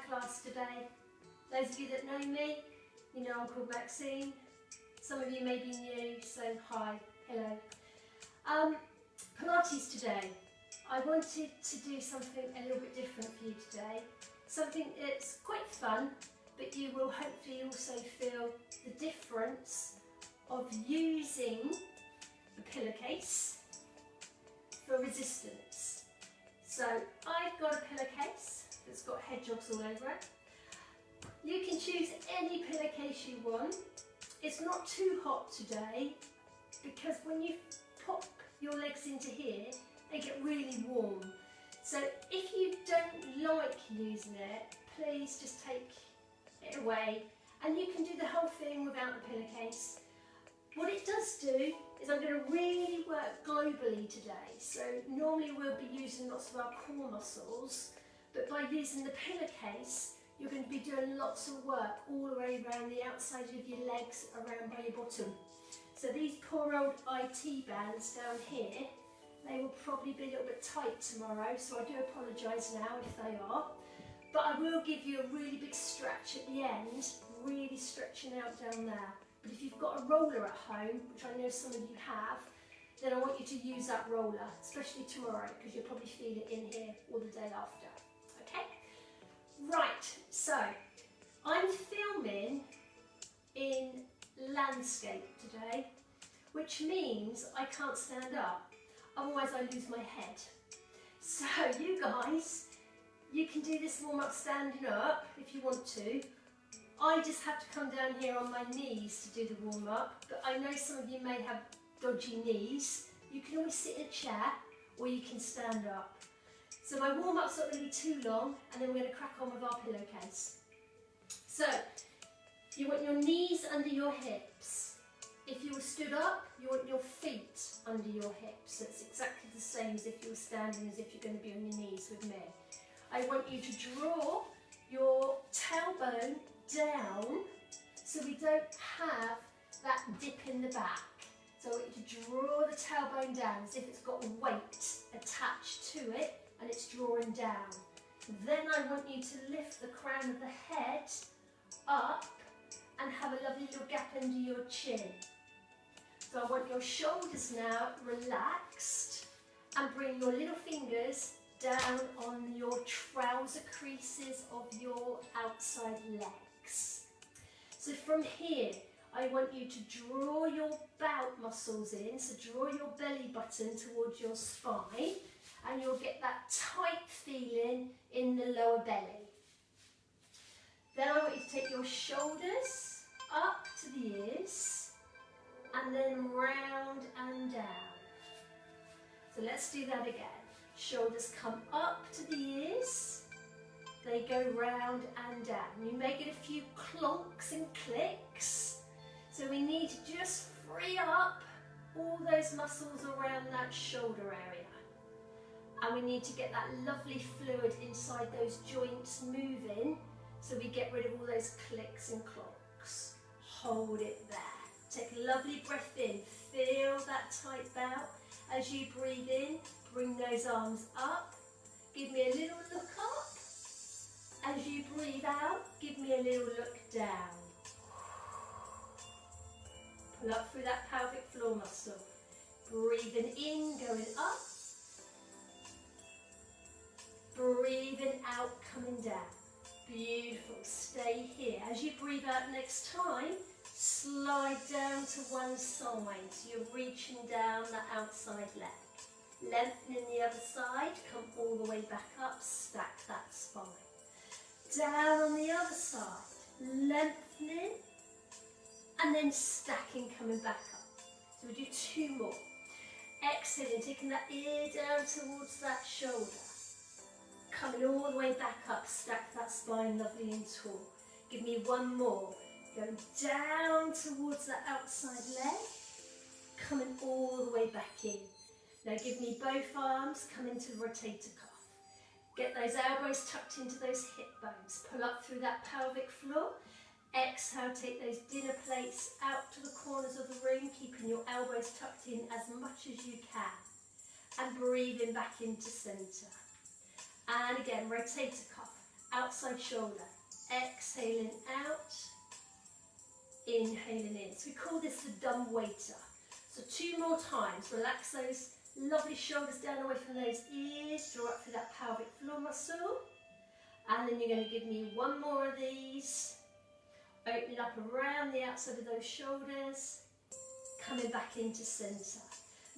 class today. Those of you that know me, you know I'm called Maxine. Some of you may be new, so hi, hello. Pilates today. I wanted to do something a little bit different for you today. Something that's quite fun, but you will hopefully also feel the difference of using the pillowcase for resistance. So I've got a pillowcase that's got hedgehogs all over it. You can choose any pillowcase you want. It's not too hot today because when you pop your legs into here, they get really warm. So if you don't like using it, please just take it away and you can do the whole thing without the pillowcase. What it does do is I'm going to really work globally today. So normally we'll be using lots of our core muscles, but by using the pillowcase, you're going to be doing lots of work all the way around the outside of your legs, around by your bottom. So these poor old IT bands down here, they will probably be a little bit tight tomorrow, so I do apologise now if they are. But I will give you a really big stretch at the end, really stretching out down there. But if you've got a roller at home, which I know some of you have, then I want you to use that roller, especially tomorrow, because you'll probably feel it in here or the day after. Okay? Right, so I'm filming in landscape today, which means I can't stand up, otherwise I lose my head. So you guys, you can do this warm up standing up if you want to. I just have to come down here on my knees to do the warm up, but I know some of you may have dodgy knees. You can always sit in a chair or you can stand up. So my warm up's not going to be too long, and then we're going to crack on with our pillowcase. So you want your knees under your hips. If you were stood up, you want your feet under your hips. So it's exactly the same as if you were standing, as if you're going to be on your knees with me. I want you to draw your tailbone down so we don't have that dip in the back. So I want you to draw the tailbone down as if it's got a weight attached to it and it's drawing down. Then I want you to lift the crown of the head up and have a lovely little gap under your chin. So I want your shoulders now relaxed and bring your little fingers down on your trouser creases of your outside legs. So from here, I want you to draw your belt muscles in, so draw your belly button towards your spine, and you'll get that tight feeling in the lower belly. Then I want you to take your shoulders up to the ears, and then round and down. So let's do that again. Shoulders come up to the ears, they go round and down. You may get a few clonks and clicks, so we need to just free up all those muscles around that shoulder area. And we need to get that lovely fluid inside those joints moving, so we get rid of all those clicks and clonks. Hold it there. Take a lovely breath in, feel that tight belt. As you breathe in, bring those arms up, give me a little look up. As you breathe out, give me a little look down. Pull up through that pelvic floor muscle. Breathing in, going up. Breathing out, coming down. Beautiful, stay here. As you breathe out next time, slide down to one side. So you're reaching down the outside leg. Lengthening the other side, come all the way back up, stack that spine. Down on the other side, lengthening, and then stacking, coming back up. So we do two more. Exhaling, taking that ear down towards that shoulder. Coming all the way back up, stack that spine lovely and tall. Give me one more. Going down towards that outside leg, coming all the way back in. Now give me both arms, come into rotator cuff. Get those elbows tucked into those hip bones. Pull up through that pelvic floor. Exhale, take those dinner plates out to the corners of the room, keeping your elbows tucked in as much as you can. And breathing back into centre. And again, rotator cuff. outside shoulder. Exhaling out, inhaling in. So we call this the dumb waiter. So 2 more times. Relax those lovely shoulders down away from those ears. Draw up through that pelvic floor muscle. And then you're going to give me 1 more of these. Open it up around the outside of those shoulders. Coming back into centre.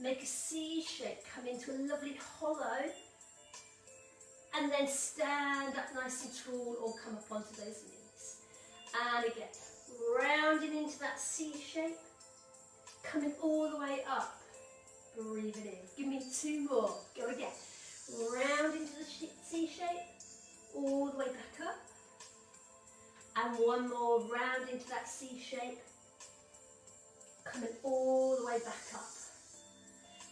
Make a C shape. Come into a lovely hollow. And then stand up nice and tall or come up onto those knees. And again, rounding into that C shape. Coming all the way up. Breathe it in. Give me 2 more. Go again. Round into the C shape. All the way back up. And 1 more. Round into that C shape. Coming all the way back up.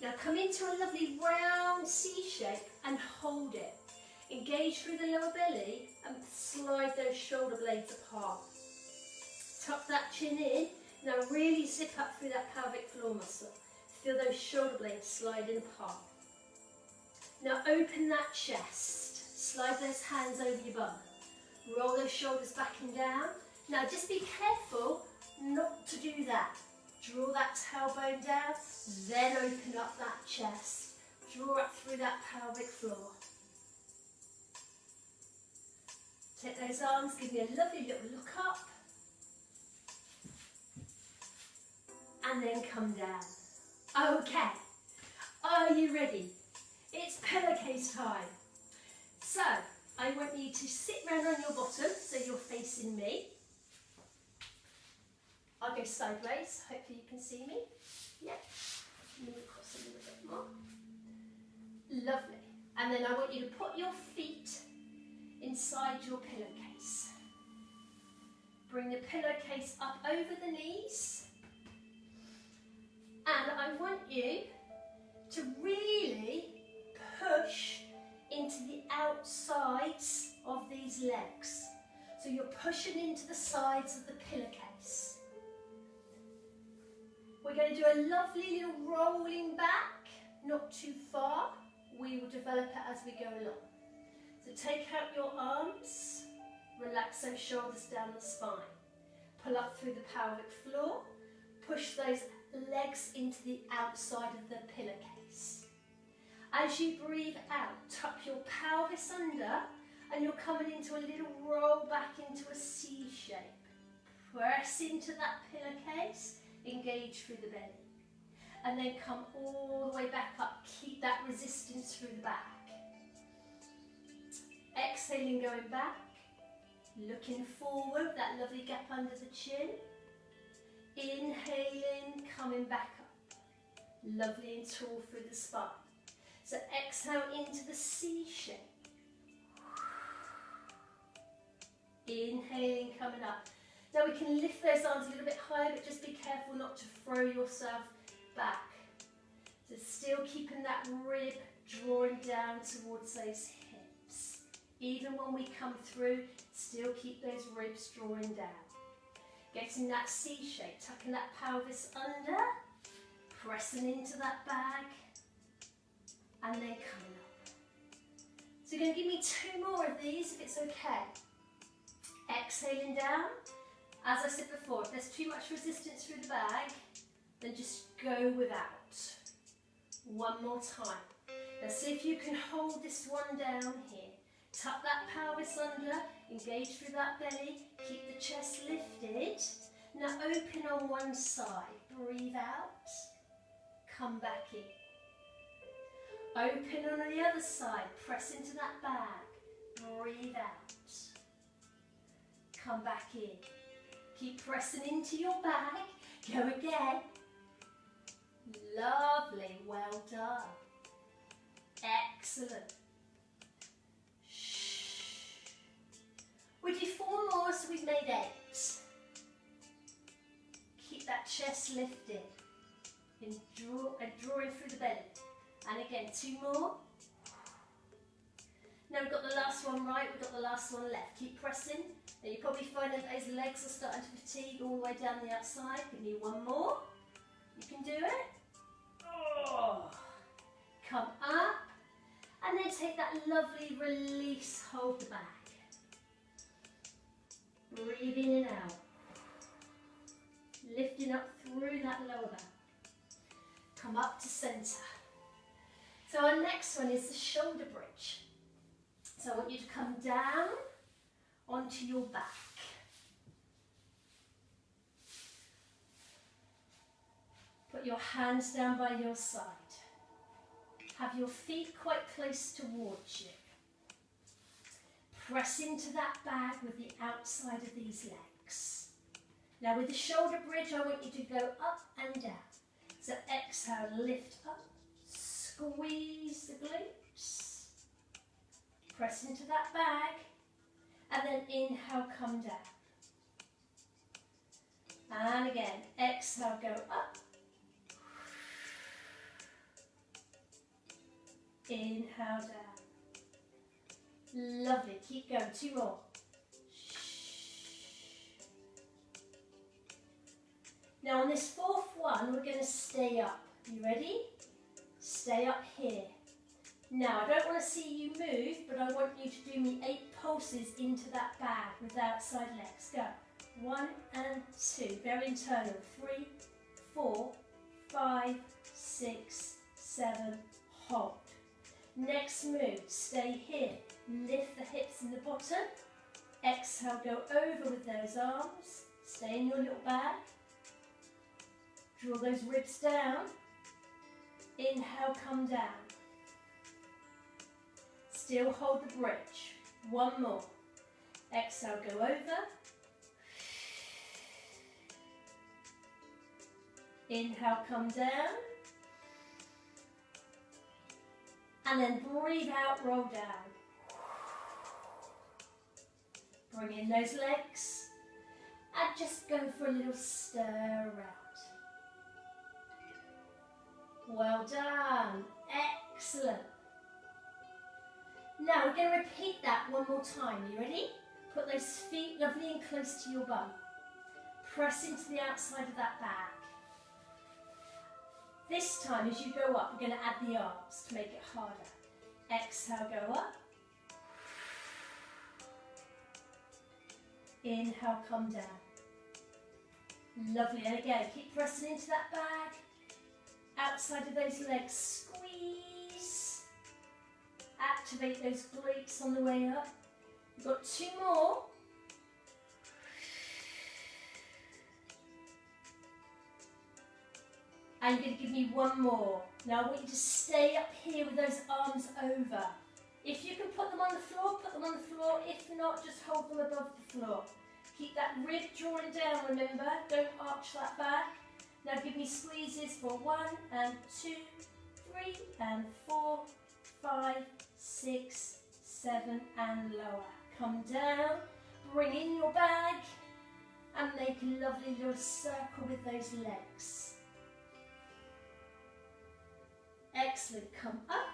Now come into a lovely round C shape and hold it. Engage through the lower belly and slide those shoulder blades apart. Tuck that chin in. Now really zip up through that pelvic floor muscle. Feel those shoulder blades sliding apart. Now open that chest. Slide those hands over your bum. Roll those shoulders back and down. Now just be careful not to do that. Draw that tailbone down, then open up that chest. Draw up through that pelvic floor. Take those arms, give me a lovely little look up. And then come down. Okay, are you ready? It's pillowcase time. So, I want you to sit round on your bottom so you're facing me. I'll go sideways, hopefully you can see me. Yep, move across a little bit more. Lovely. And then I want you to put your feet inside your pillowcase. Bring the pillowcase up over the knees. And I want you to really push into the outsides of these legs. So you're pushing into the sides of the pillowcase. We're going to do a lovely little rolling back, not too far. We will develop it as we go along. So take out your arms, relax those shoulders down the spine. Pull up through the pelvic floor, push those legs into the outside of the pillowcase. As you breathe out, tuck your pelvis under and you're coming into a little roll back into a C shape. Press into that pillowcase. Engage through the belly. And then come all the way back up. Keep that resistance through the back. Exhaling, going back. Looking forward, that lovely gap under the chin. Inhaling, coming back up. Lovely and tall through the spine. So exhale into the C shape. Inhaling, coming up. Now we can lift those arms a little bit higher, but just be careful not to throw yourself back. So still keeping that rib drawing down towards those hips. Even when we come through, still keep those ribs drawing down. Getting that C shape, tucking that pelvis under, pressing into that bag, and then coming up. So you're going to give me 2 more of these if it's okay. Exhaling down. As I said before, if there's too much resistance through the bag, then just go without. 1 more time. Now see if you can hold this one down here. Tuck that pelvis under, engage through that belly, keep the chest lifted. Now open on one side, breathe out, come back in. Open on the other side, press into that bag, breathe out, come back in. Keep pressing into your bag. Go again. Lovely. Well done. Excellent. Shh. We do 4 more, so we've made 8. Keep that chest lifted. And drawing through the belly. And again, 2 more. Now we've got the last one right, we've got the last one left. Keep pressing. Now you probably find that those legs are starting to fatigue all the way down the outside. Give me 1 more. You can do it. Oh. Come up. And then take that lovely release, hold the back. Breathe in and out. Lifting up through that lower back. Come up to centre. So our next one is the shoulder bridge. So I want you to come down onto your back. Put your hands down by your side. Have your feet quite close towards you. Press into that bag with the outside of these legs. Now with the shoulder bridge, I want you to go up and down. So exhale, lift up, squeeze the glutes. Press into that bag. And then inhale, come down. And again, exhale, go up. Inhale down. Lovely, keep going, 2 more. Now on this 4th one, we're going to stay up. You ready? Stay up here. Now I don't want to see you move, but I want you to do me 8 pulses into that bag with the outside legs. Go. 1 and 2, very internal. 3, 4, 5, 6, 7, hold. Next move, stay here. Lift the hips in the bottom. Exhale, go over with those arms. Stay in your little bag. Draw those ribs down. Inhale, come down. Still hold the bridge. 1 more. Exhale, go over. Inhale, come down. And then breathe out, roll down. Bring in those legs. And just go for a little stir around. Well done. Excellent. Now we're going to repeat that 1 more time. You ready? Put those feet lovely and close to your bum. Press into the outside of that bag. This time as you go up, we're going to add the arms to make it harder. Exhale, go up. Inhale, come down. Lovely. And again, keep pressing into that bag. Outside of those legs, squeeze. Activate those glutes on the way up. We've got 2 more. And you're going to give me 1 more. Now I want you to stay up here with those arms over. If you can put them on the floor, put them on the floor. If not, just hold them above the floor. Keep that rib drawing down, remember. Don't arch that back. Now give me squeezes for 1 and 2, 3 and 4, 5, 6, 7 and lower. Come down, bring in your bag and make a lovely little circle with those legs. Excellent, come up.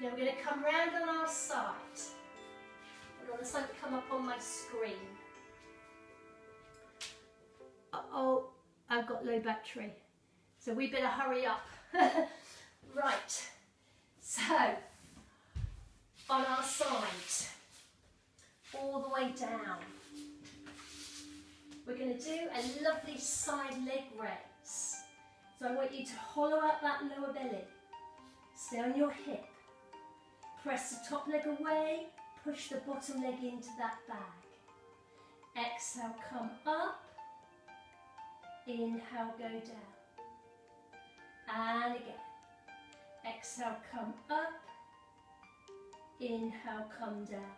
Now we're going to come round on our side. And on the side to come up on my screen. Uh-oh, I've got low battery. So we better hurry up. Right, so on our side, all the way down, we're going to do a lovely side leg raise. So I want you to hollow out that lower belly. Stay on your hip. Press the top leg away. Push the bottom leg into that bag. Exhale, come up. Inhale, go down. And again. Exhale, come up. Inhale, come down.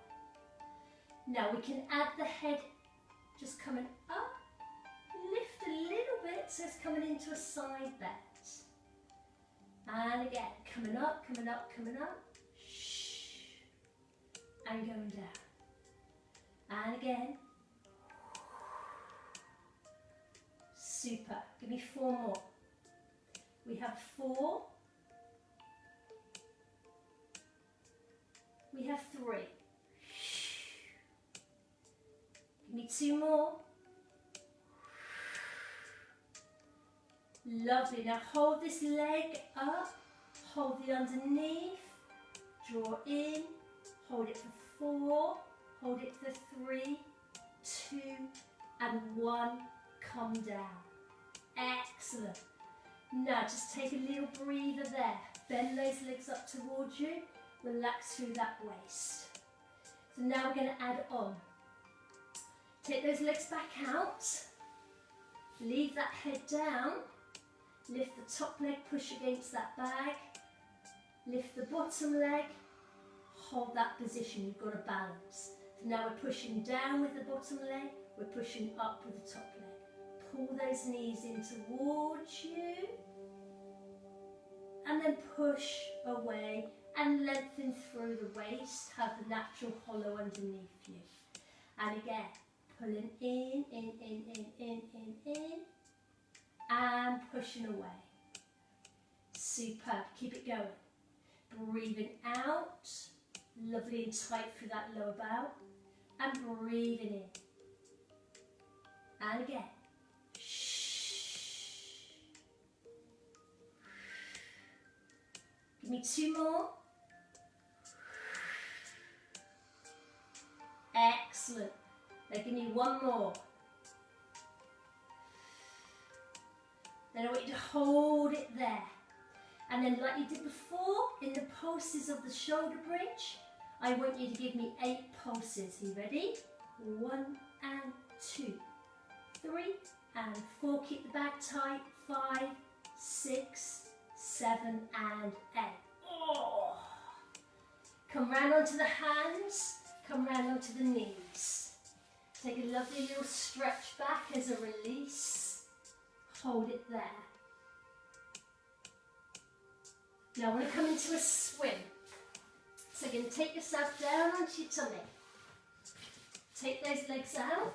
Now we can add the head just coming up. Lift a little bit so it's coming into a side bend. And again, coming up, coming up, coming up. Shh. And going down. And again. Super. Give me 4 more. We have 4. We have 3. Give me 2 more. Lovely. Now hold this leg up. Hold it underneath. Draw in. Hold it for 4, hold it for 3, 2 and 1, come down. Excellent. Now just take a little breather there. Bend those legs up towards you. Relax through that waist. So now we're going to add on. Take those legs back out. Leave that head down. Lift the top leg, push against that bag. Lift the bottom leg. Hold that position, you've got to balance. So now we're pushing down with the bottom leg. We're pushing up with the top leg. Pull those knees in towards you. And then push away and lengthen through the waist. Have the natural hollow underneath you. And again, pulling in. And pushing away. Superb. Keep it going. Breathing out. Lovely and tight through that lower bow. And breathing in. And again. Give me 2 more. Excellent. Now give me 1 more. Then I want you to hold it there. And then like you did before, in the pulses of the shoulder bridge, I want you to give me 8 pulses. Are you ready? 1 and 2, 3 and 4. Keep the back tight. 5, 6, 7 and 8. Oh. Come round onto the hands. Come round onto the knees. Take a lovely little stretch back as a release. Hold it there. Now I want to come into a swim. So you're going to take yourself down onto your tummy. Take those legs out.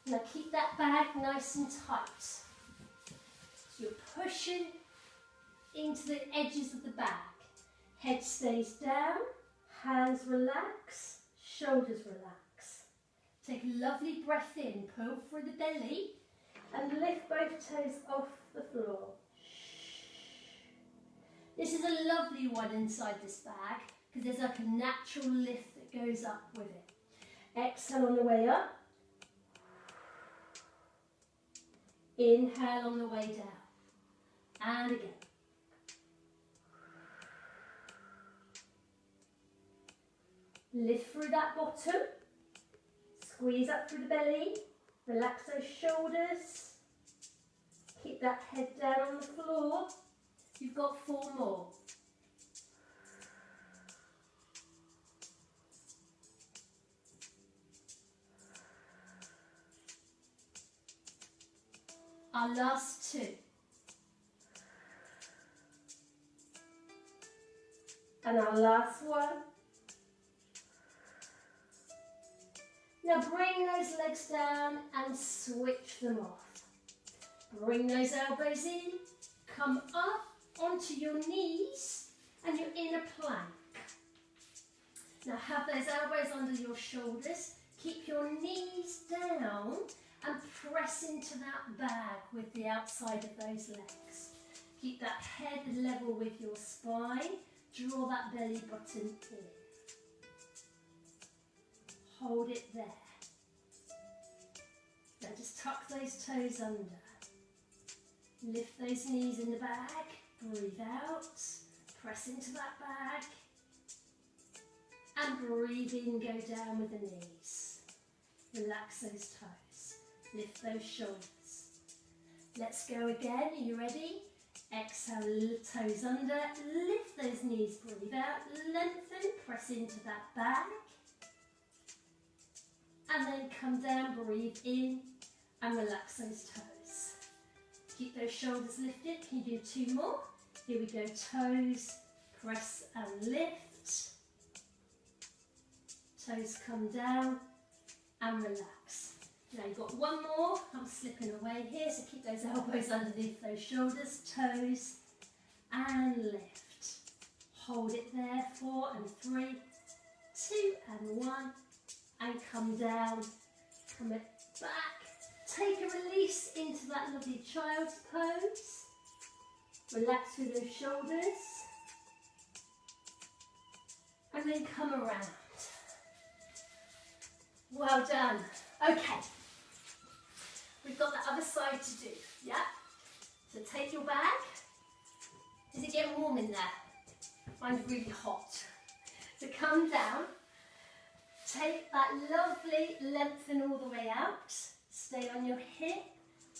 Now keep that bag nice and tight. So you're pushing into the edges of the bag. Head stays down, hands relax, shoulders relax. Take a lovely breath in, pull through the belly and lift both toes off the floor. This is a lovely one inside this bag because there's like a natural lift that goes up with it. Exhale on the way up. Inhale on the way down. And again. Lift through that bottom. Squeeze up through the belly. Relax those shoulders. Keep that head down on the floor. You've got 4 more. Our last 2. And our last one. Now bring those legs down and switch them off. Bring those elbows in, come up onto your knees and you're in a plank. Now have those elbows under your shoulders, keep your knees down and press into that bag with the outside of those legs. Keep that head level with your spine, draw that belly button in. Hold it there. Now just tuck those toes under. Lift those knees in the bag. Breathe out. Press into that bag. And breathe in, go down with the knees. Relax those toes. Lift those shoulders. Let's go again. Are you ready? Exhale, toes under. Lift those knees. Breathe out. Lengthen. Press into that bag. And then come down, breathe in and relax those toes. Keep those shoulders lifted. Can you do 2 more? Here we go, toes, press and lift. Toes come down and relax. Now you've got 1 more. I'm slipping away here, so keep those elbows underneath those shoulders, toes and lift. Hold it there, 4 and 3, 2 and 1. And come down, come it back, take a release into that lovely child's pose, relax through those shoulders, and then come around. Well done. Okay, we've got the other side to do, yeah? So take your bag. Is it getting warm in there? Mine's really hot. So come down, take that lovely lengthen all the way out, stay on your hip,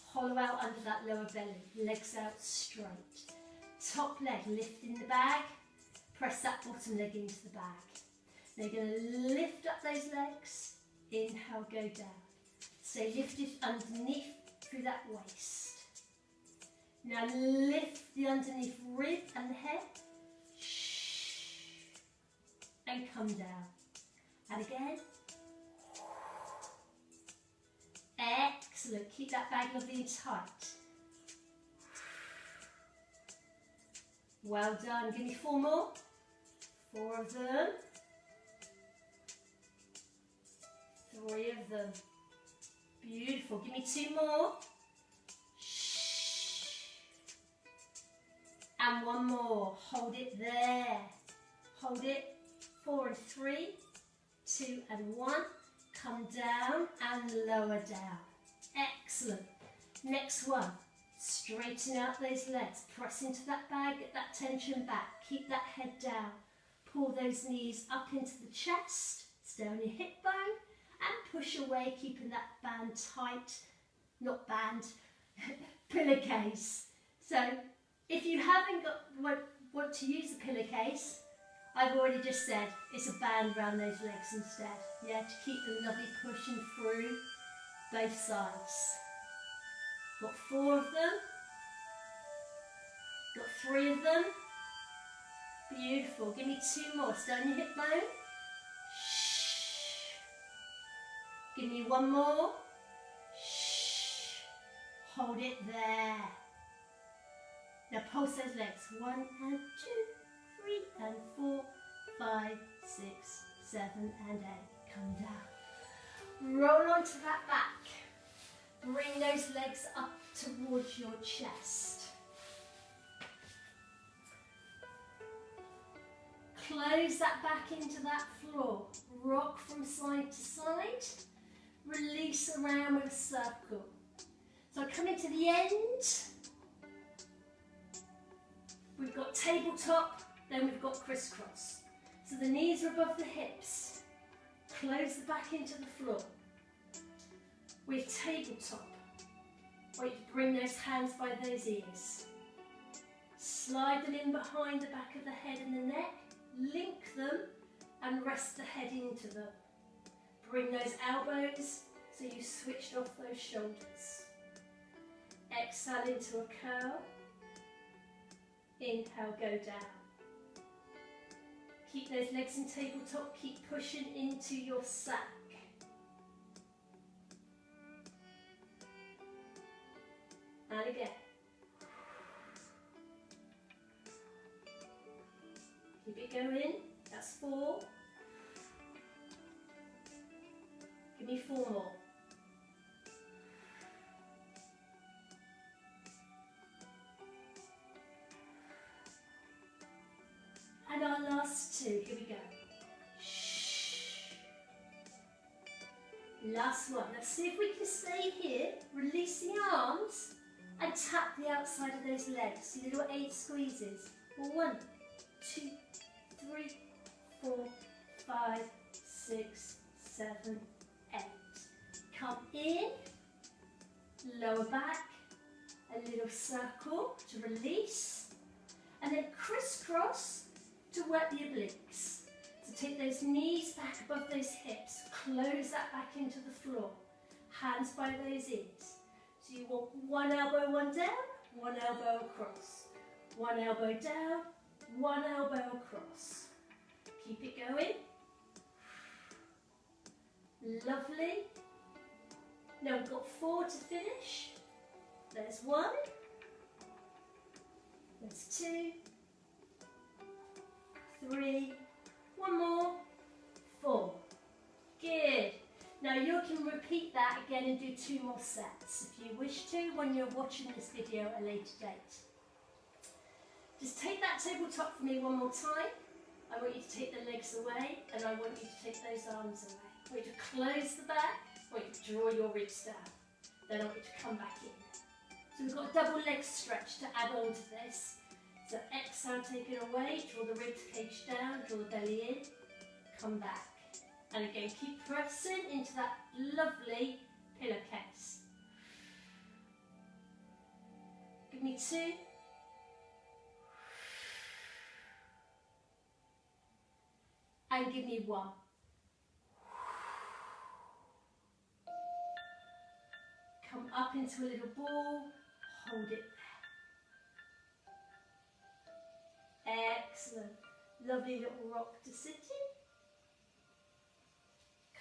hollow out under that lower belly, legs out straight. Top leg lifting the bag, press that bottom leg into the bag. Now you're going to lift up those legs, inhale, go down. Stay lifted underneath through that waist. Now lift the underneath rib and the head, and come down. And again. Excellent. Keep that bag lovely and tight. Well done. Give me 4 more. 4 of them. 3 of them. Beautiful. Give me 2 more. And 1 more. Hold it there. Hold it. 4 and 3. 2 and 1. Come down and lower down. Excellent. Next one. Straighten out those legs. Press into that bag. Get that tension back. Keep that head down. Pull those knees up into the chest. Stay on your hip bone. And push away, keeping that band tight. Not band. Pillowcase. So, if you haven't got want to use a pillowcase, I've already just said it's a band around those legs instead, yeah, to keep them lovely pushing through both sides. Got 4 of them, got 3 of them, beautiful. Give me 2 more, stay on your hip bone. Give me 1 more, hold it there. Now pulse those legs, 1 and 2. 3 and 4, 5, 6, 7 and 8. Come down. Roll onto that back. Bring those legs up towards your chest. Close that back into that floor. Rock from side to side. Release around with a circle. So coming to the end. We've got tabletop. Then we've got crisscross. So the knees are above the hips. Close the back into the floor. With tabletop. I want you to bring those hands by those ears. Slide them in behind the back of the head and the neck. Link them and rest the head into them. Bring those elbows so you switched off those shoulders. Exhale into a curl. Inhale, go down. Keep those legs in tabletop, keep pushing into your sack. And again. Keep it going, that's 4. Give me 4 more. And our last 2, here we go. Last one. Let's see if we can stay here, release the arms and tap the outside of those legs. See the little 8 squeezes. 1, 2, 3, 4, 5, 6, 7, 8. Come in, lower back, a little circle to release, and then crisscross to work the obliques. So take those knees back above those hips, close that back into the floor, hands by those ears. So you want 1 elbow, 1 down, 1 elbow across, 1 elbow down, 1 elbow across. Keep it going. Lovely. Now we've got 4 to finish. There's 1. There's 2. 3, 1 more, 4. Good. Now you can repeat that again and do 2 more sets if you wish to when you're watching this video at a later date. Just take that tabletop for me 1 more time. I want you to take the legs away and I want you to take those arms away. I want you to close the back. I want you to draw your ribs down. Then I want you to come back in. So we've got a double leg stretch to add on to this. So exhale, take it away, draw the rib cage down, draw the belly in, come back. And again, keep pressing into that lovely pillowcase. Give me 2. And give me 1. Come up into a little ball, hold it there. Excellent. Lovely little rock to sit in.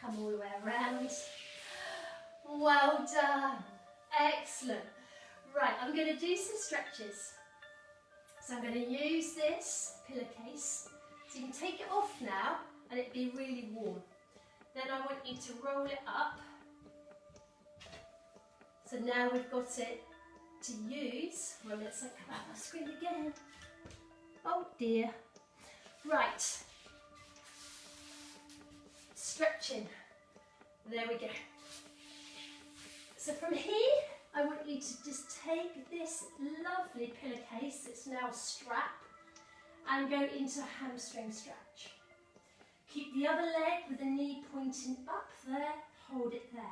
Come all the way around. Well done. Excellent. Right, I'm going to do some stretches. So I'm going to use this pillowcase. So you can take it off now and it'll be really warm. Then I want you to roll it up. So now we've got it to use. Well, let's come out of the screen again. Oh dear. Right. Stretching. There we go. So from here, I want you to just take this lovely pillowcase, it's now a strap, and go into a hamstring stretch. Keep the other leg with the knee pointing up there, hold it there.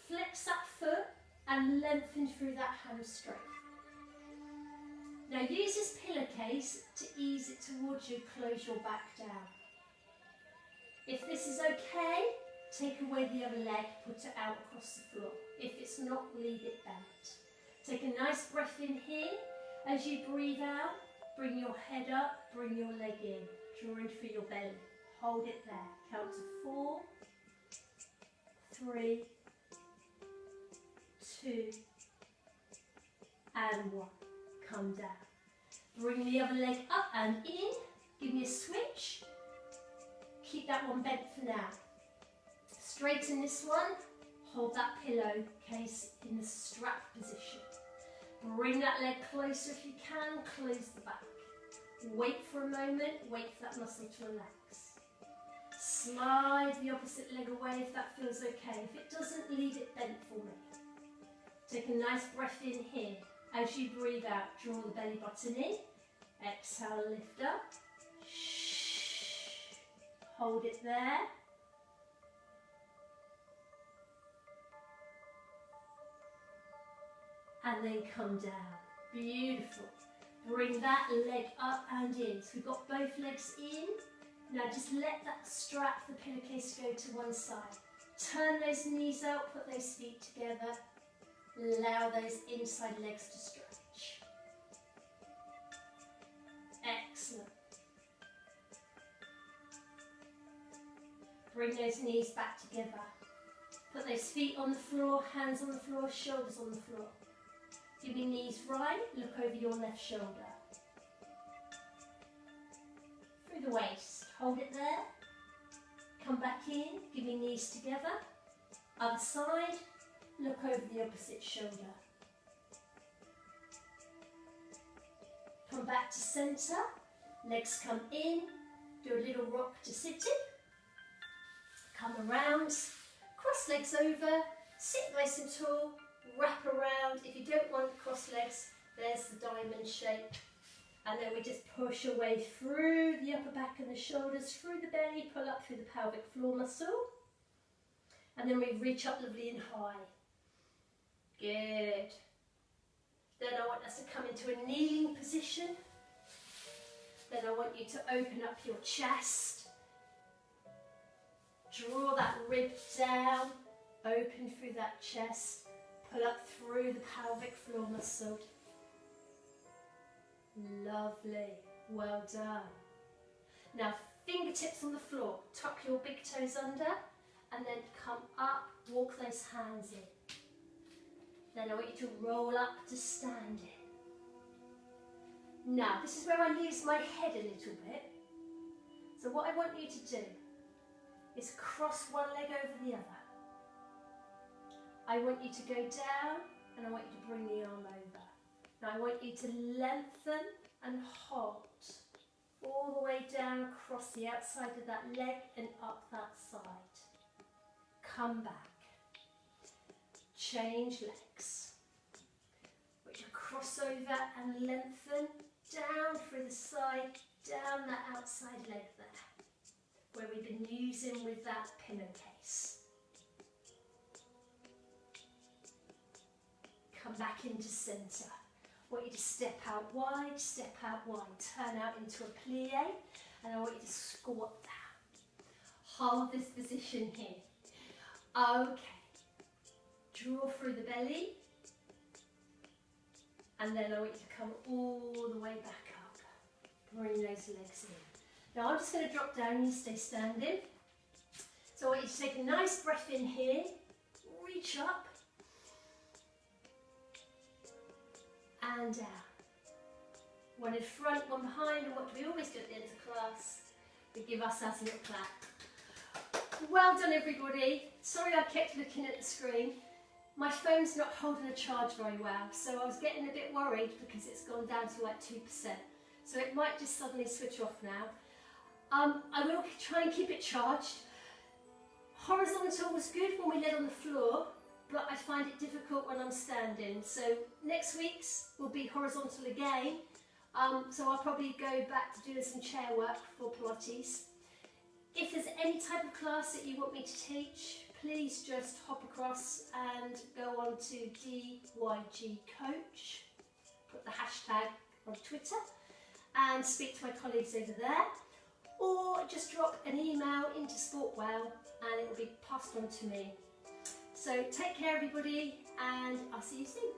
Flex that foot and lengthen through that hamstring. Now use this pillowcase to ease it towards you, close your back down. If this is okay, take away the other leg, put it out across the floor. If it's not, leave it bent. Take a nice breath in here. As you breathe out, bring your head up, bring your leg in, drawing through your belly. Hold it there. Count to 4, 3, 2, and 1. Come down. Bring the other leg up and in. Give me a switch. Keep that one bent for now. Straighten this one. Hold that pillowcase in the strap position. Bring that leg closer if you can. Close the back. Wait for a moment. Wait for that muscle to relax. Slide the opposite leg away if that feels okay. If it doesn't, leave it bent for me. Take a nice breath in here. As you breathe out, draw the belly button in. Exhale, lift up. Hold it there. And then come down. Beautiful. Bring that leg up and in. So we've got both legs in. Now just let that strap, the pillowcase, go to one side. Turn those knees out, put those feet together. Allow those inside legs to stretch. Excellent. Bring those knees back together. Put those feet on the floor, hands on the floor, shoulders on the floor. Give your knees right, look over your left shoulder. Through the waist, hold it there. Come back in, give your knees together. Other side, look over the opposite shoulder. Come back to centre, legs come in, do a little rock to sit in. Come around, cross legs over, sit nice and tall, wrap around. If you don't want cross legs, there's the diamond shape. And then we just push away through the upper back and the shoulders, through the belly, pull up through the pelvic floor muscle. And then we reach up lovely and high. Good. Then I want us to come into a kneeling position. Then I want you to open up your chest. Draw that rib down, open through that chest, pull up through the pelvic floor muscle. Lovely, well done. Now fingertips on the floor, tuck your big toes under and then come up, walk those hands in. Then I want you to roll up to standing. Now this is where I lose my head a little bit. So what I want you to do is cross one leg over the other. I want you to go down and I want you to bring the arm over. Now I want you to lengthen and hold all the way down across the outside of that leg and up that side. come back. Change legs. Want you to cross over and lengthen down through the side, down that outside leg there, where we've been using with that pillowcase. Come back into centre. Want you to step out wide, turn out into a plie, and I want you to squat down. Hold this position here. Okay. Draw through the belly, and then I want you to come all the way back up. Bring those legs in. Now I'm just going to drop down, you stay standing. So I want you to take a nice breath in here, reach up, and down. One in front, one behind, and what do we always do at the end of class? We give ourselves a little clap. Well done everybody. Sorry I kept looking at the screen. My phone's not holding a charge very well, so I was getting a bit worried because it's gone down to like 2%. So it might just suddenly switch off now. I will try and keep it charged. Horizontal was good when we lay on the floor, but I find it difficult when I'm standing. So next week's will be horizontal again. So I'll probably go back to doing some chair work for Pilates. If there's any type of class that you want me to teach, please just hop across and go on to DYG Coach, put the hashtag on Twitter and speak to my colleagues over there, or just drop an email into Sportwell and it will be passed on to me. So take care everybody, and I'll see you soon.